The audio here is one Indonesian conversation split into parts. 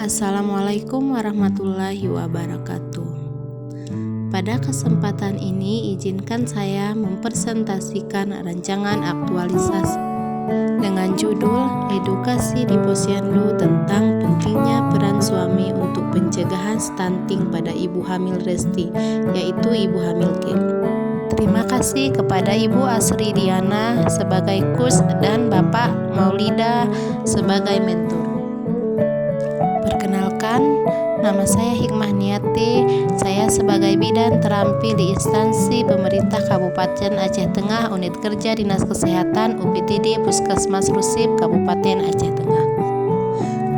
Assalamualaikum warahmatullahi wabarakatuh. Pada kesempatan ini, izinkan saya mempresentasikan rancangan aktualisasi dengan judul Edukasi di Posyandu tentang pentingnya peran suami untuk pencegahan stunting pada ibu hamil resti, yaitu ibu hamil K. Terima kasih kepada Ibu Asri Diana sebagai coach dan Bapak Maulida sebagai mentor. Perkenalkan, nama saya Hikmah Niati. Saya sebagai bidan terampil di instansi pemerintah Kabupaten Aceh Tengah, Unit Kerja Dinas Kesehatan UPTD Puskesmas Rusip Kabupaten Aceh Tengah.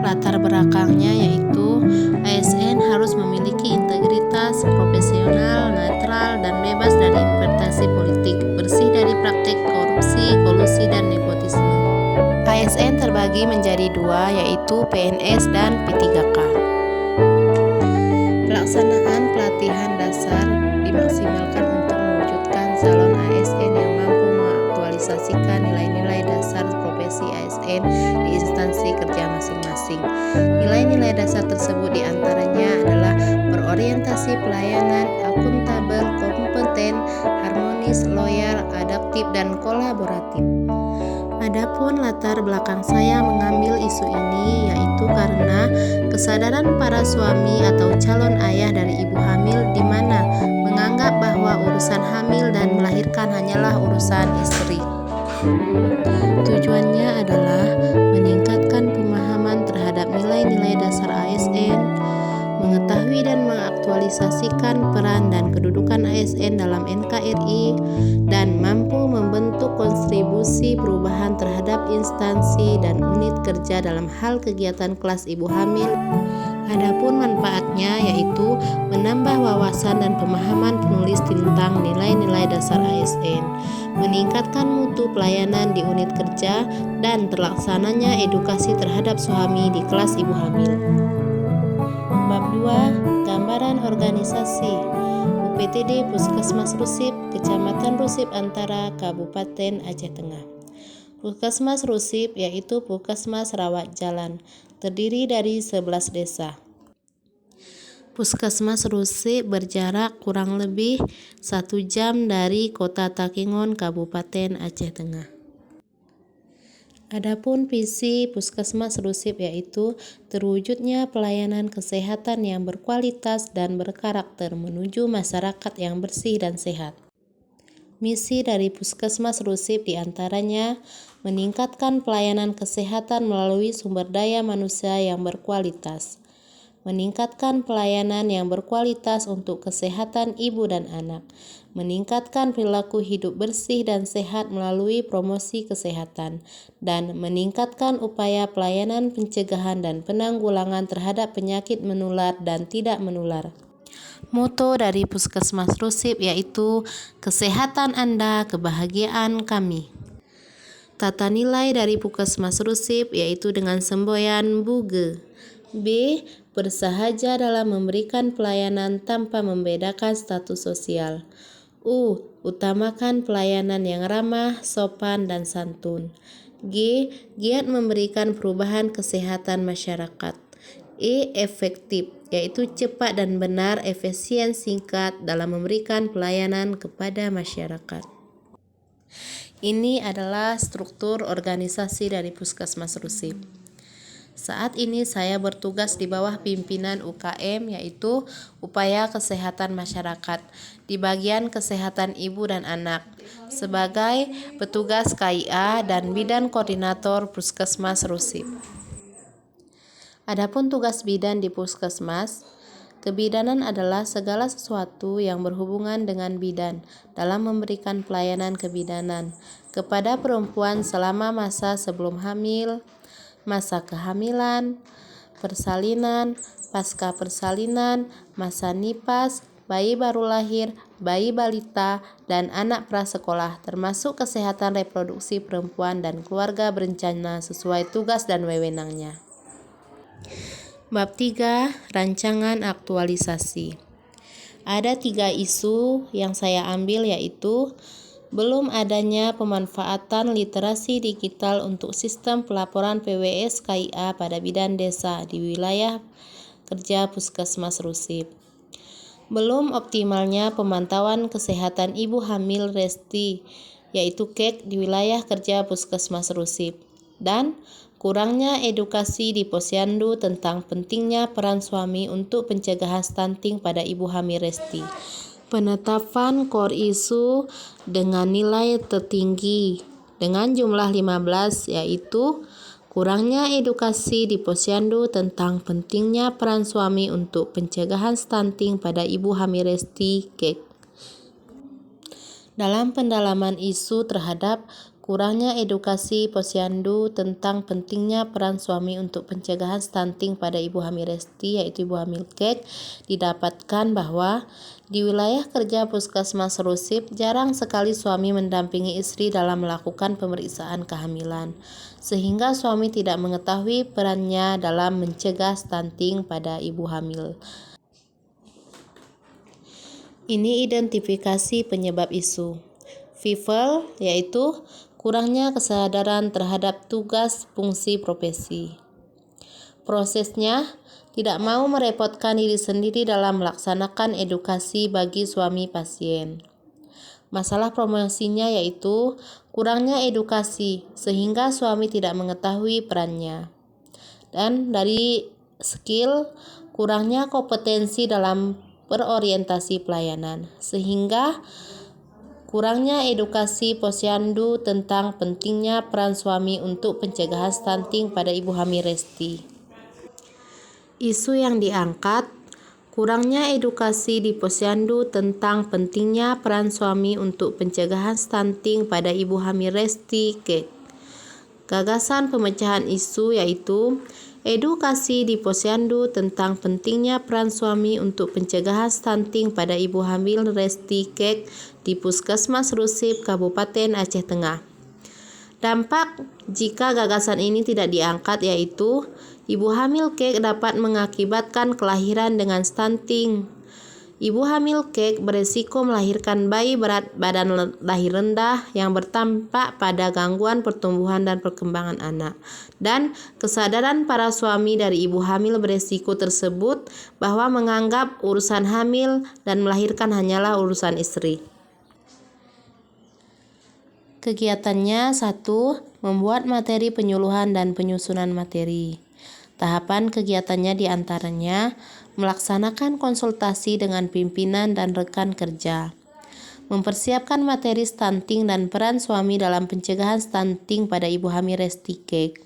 Latar belakangnya yaitu ASN harus memiliki integritas, profesional, netral, dan bebas dari interpretasi politik, bersih dari praktik korupsi, kolusi, dan nepotisme. ASN terbagi menjadi dua, yaitu PNS dan P3K. Pelaksanaan pelatihan dasar dimaksimalkan untuk mewujudkan calon ASN yang mampu mengaktualisasikan nilai-nilai dasar profesi ASN di instansi kerja masing-masing. Nilai-nilai dasar tersebut diantaranya adalah berorientasi pelayanan, akuntabel, kompeten, harmonis, loyal, adaptif, dan kolaboratif. Adapun latar belakang saya mengambil isu ini yaitu karena kesadaran para suami atau calon ayah dari ibu hamil di mana menganggap bahwa urusan hamil dan melahirkan hanyalah urusan istri. Tujuannya adalah meningkatkan pemahaman terhadap nilai-nilai dasar ASN, mengetahui dan mengaktualisasikan peran dan kedudukan ASN dalam NKRI, dan mampu membentuk kontribusi perubahan terhadap instansi dan unit kerja dalam hal kegiatan kelas ibu hamil. Adapun manfaatnya yaitu menambah wawasan dan pemahaman penulis tentang nilai-nilai dasar ASN, meningkatkan mutu pelayanan di unit kerja, dan terlaksananya edukasi terhadap suami di kelas ibu hamil. Bab 2. Gambaran organisasi UPTD Puskesmas Rusip, Kecamatan Rusip Antara, Kabupaten Aceh Tengah. Puskesmas Rusip yaitu Puskesmas Rawat Jalan, terdiri dari 11 desa. Puskesmas Rusip berjarak kurang lebih 1 jam dari Kota Takengon, Kabupaten Aceh Tengah. Adapun visi Puskesmas Rusip yaitu terwujudnya pelayanan kesehatan yang berkualitas dan berkarakter menuju masyarakat yang bersih dan sehat. Misi dari Puskesmas Rusip diantaranya meningkatkan pelayanan kesehatan melalui sumber daya manusia yang berkualitas, meningkatkan pelayanan yang berkualitas untuk kesehatan ibu dan anak, meningkatkan perilaku hidup bersih dan sehat melalui promosi kesehatan, dan meningkatkan upaya pelayanan pencegahan dan penanggulangan terhadap penyakit menular dan tidak menular. Moto dari Puskesmas Rusip yaitu kesehatan Anda, kebahagiaan kami. Tata nilai dari Puskesmas Rusip yaitu dengan semboyan BUGE. B. Bersahaja dalam memberikan pelayanan tanpa membedakan status sosial. U. Utamakan pelayanan yang ramah, sopan, dan santun. G. Giat memberikan perubahan kesehatan masyarakat. E. Efektif, yaitu cepat dan benar, efisien, singkat dalam memberikan pelayanan kepada masyarakat. Ini adalah struktur organisasi dari Puskesmas Rusip. Saat ini saya bertugas di bawah pimpinan UKM yaitu Upaya Kesehatan Masyarakat di bagian kesehatan ibu dan anak sebagai petugas KIA dan bidan koordinator Puskesmas Rusip. Adapun tugas bidan di Puskesmas, kebidanan adalah segala sesuatu yang berhubungan dengan bidan dalam memberikan pelayanan kebidanan kepada perempuan selama masa sebelum hamil, masa kehamilan, persalinan, pasca persalinan, masa nipas, bayi baru lahir, bayi balita, dan anak prasekolah, termasuk kesehatan reproduksi perempuan dan keluarga berencana sesuai tugas dan wewenangnya. Bab 3. Rancangan aktualisasi. Ada 3 isu yang saya ambil yaitu Belum adanya pemanfaatan literasi digital untuk sistem pelaporan PWS KIA pada bidan desa di wilayah kerja Puskesmas Rusip. Belum optimalnya pemantauan kesehatan ibu hamil Resti, yaitu KEK di wilayah kerja Puskesmas Rusip. Dan kurangnya edukasi di Posyandu tentang pentingnya peran suami untuk pencegahan stunting pada ibu hamil Resti. Penetapan core isu dengan nilai tertinggi dengan jumlah 15, yaitu kurangnya edukasi di Posyandu tentang pentingnya peran suami untuk pencegahan stunting pada ibu hamil Resti KEK. Dalam pendalaman isu terhadap kurangnya edukasi Posyandu tentang pentingnya peran suami untuk pencegahan stunting pada ibu hamil Resti, yaitu ibu hamil KEK, didapatkan bahwa di wilayah kerja Puskesmas Rusip jarang sekali suami mendampingi istri dalam melakukan pemeriksaan kehamilan, sehingga suami tidak mengetahui perannya dalam mencegah stunting pada ibu hamil. Ini identifikasi penyebab isu. FIFEL, yaitu kurangnya kesadaran terhadap tugas fungsi profesi. Prosesnya, tidak mau merepotkan diri sendiri dalam melaksanakan edukasi bagi suami pasien. Masalah promosinya yaitu kurangnya edukasi sehingga suami tidak mengetahui perannya. Dan dari skill, kurangnya kompetensi dalam berorientasi pelayanan, sehingga kurangnya edukasi Posyandu tentang pentingnya peran suami untuk pencegahan stunting pada ibu hamil Resti. Isu yang diangkat, kurangnya edukasi di Posyandu tentang pentingnya peran suami untuk pencegahan stunting pada ibu hamil Resti KEK. Gagasan pemecahan isu yaitu edukasi di Posyandu tentang pentingnya peran suami untuk pencegahan stunting pada ibu hamil Resti KEK di Puskesmas Rusip, Kabupaten Aceh Tengah. Dampak jika gagasan ini tidak diangkat yaitu ibu hamil KEK dapat mengakibatkan kelahiran dengan stunting. Ibu hamil KEK beresiko melahirkan bayi berat badan lahir rendah yang berdampak pada gangguan pertumbuhan dan perkembangan anak. Dan kesadaran para suami dari ibu hamil beresiko tersebut bahwa menganggap urusan hamil dan melahirkan hanyalah urusan istri. Kegiatannya 1. Membuat materi penyuluhan dan penyusunan materi. Tahapan kegiatannya diantaranya melaksanakan konsultasi dengan pimpinan dan rekan kerja, mempersiapkan materi stunting dan peran suami dalam pencegahan stunting pada ibu hamil Resti KEK,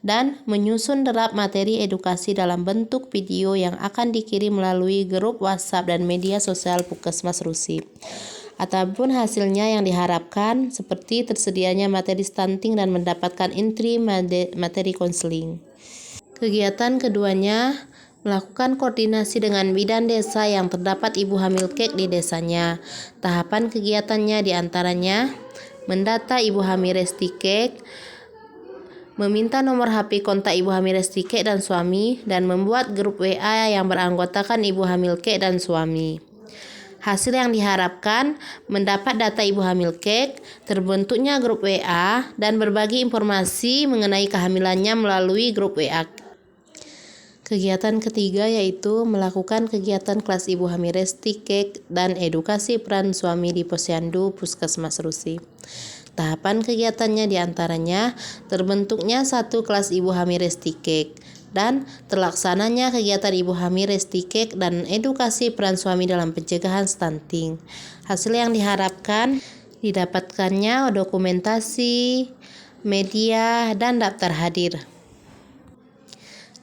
dan menyusun derap materi edukasi dalam bentuk video yang akan dikirim melalui grup WhatsApp dan media sosial Puskesmas Rusip. Ataupun hasilnya yang diharapkan seperti tersedianya materi stunting dan mendapatkan entry materi konseling. Kegiatan keduanya melakukan koordinasi dengan bidan desa yang terdapat ibu hamil KEK di desanya. Tahapan kegiatannya diantaranya mendata ibu hamil Resti KEK, meminta nomor HP kontak ibu hamil Resti KEK dan suami, dan membuat grup WA yang beranggotakan ibu hamil KEK dan suami. Hasil yang diharapkan mendapat data ibu hamil KEK, terbentuknya grup WA, dan berbagi informasi mengenai kehamilannya melalui grup WA. Kegiatan ketiga yaitu melakukan kegiatan kelas ibu hamil Resti KEK dan edukasi peran suami di Posyandu Puskesmas Rusip. Tahapan kegiatannya diantaranya terbentuknya 1 kelas ibu hamil Resti KEK dan terlaksananya kegiatan ibu hamil Resti KEK dan edukasi peran suami dalam pencegahan stunting. Hasil yang diharapkan didapatkannya dokumentasi, media, dan daftar hadir.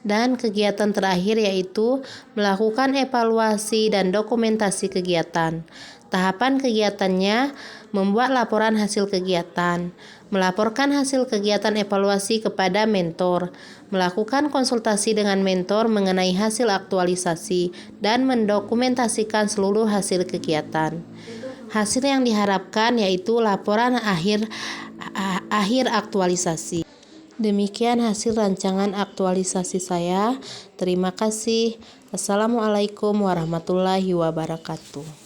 Dan kegiatan terakhir yaitu melakukan evaluasi dan dokumentasi kegiatan. Tahapan kegiatannya membuat laporan hasil kegiatan, melaporkan hasil kegiatan evaluasi kepada mentor, melakukan konsultasi dengan mentor mengenai hasil aktualisasi, dan mendokumentasikan seluruh hasil kegiatan. Hasil yang diharapkan yaitu laporan akhir aktualisasi. Demikian hasil rancangan aktualisasi saya. Terima kasih. Assalamualaikum warahmatullahi wabarakatuh.